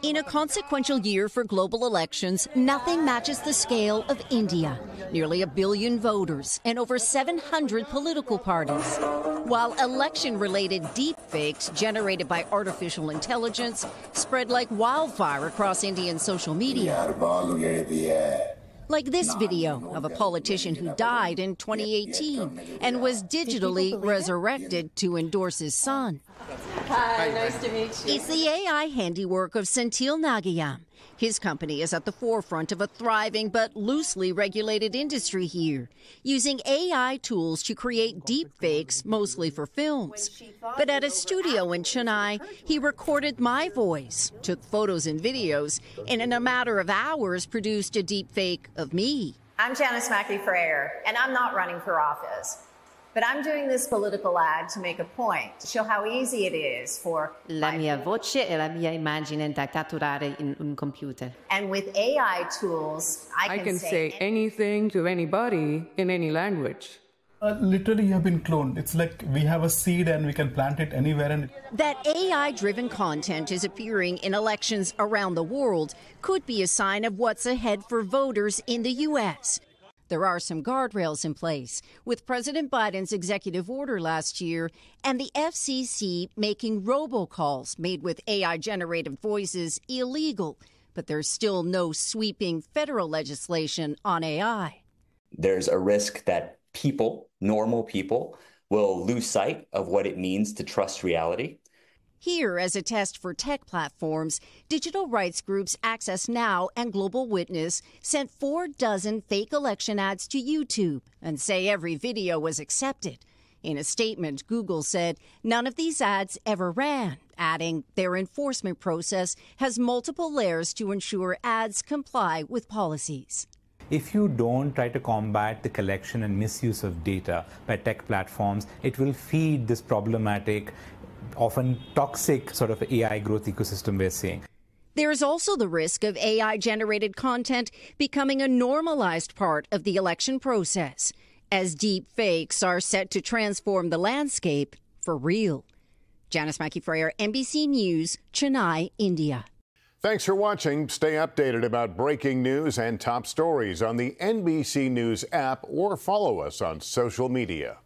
In a consequential year for global elections, nothing matches the scale of India. Nearly 1 billion voters and over 700 political parties. While election-related deepfakes generated by artificial intelligence spread like wildfire across Indian social media. Like this video of a politician who died in 2018 and was digitally resurrected to endorse his son. Hi, nice to meet you. It's the AI handiwork of Senthil Nagayam. His company is at the forefront of a thriving but loosely regulated industry here, using AI tools to create deepfakes, mostly for films. But at a studio in Chennai, he recorded my voice, took photos and videos, and in a matter of hours produced a deepfake of me. I'm Janice Mackey-Freyer, and I'm not running for office. But I'm doing this political ad to make a point, to show how easy it is for la mia voce e la mia immagine da catturare in un computer. And with AI tools, I can say anything to anybody in any language. Literally, you have been cloned. It's like we have a seed and we can plant it anywhere. And that AI-driven content is appearing in elections around the world could be a sign of what's ahead for voters in the U.S. There are some guardrails in place, with President Biden's executive order last year and the FCC making robocalls made with AI-generated voices illegal. But there's still no sweeping federal legislation on AI. There's a risk that people, normal people, will lose sight of what it means to trust reality. Here, as a test for tech platforms, digital rights groups Access Now and Global Witness sent 4 fake election ads to YouTube and say every video was accepted. In a statement, Google said none of these ads ever ran, adding their enforcement process has multiple layers to ensure ads comply with policies. If you don't try to combat the collection and misuse of data by tech platforms, it will feed this problematic, often toxic sort of AI growth ecosystem we're seeing. There is also the risk of AI-generated content becoming a normalized part of the election process, as deep fakes are set to transform the landscape for real. Janice Mackey-Freyer, NBC News, Chennai, India. Thanks for watching. Stay updated about breaking news and top stories on the NBC News app or follow us on social media.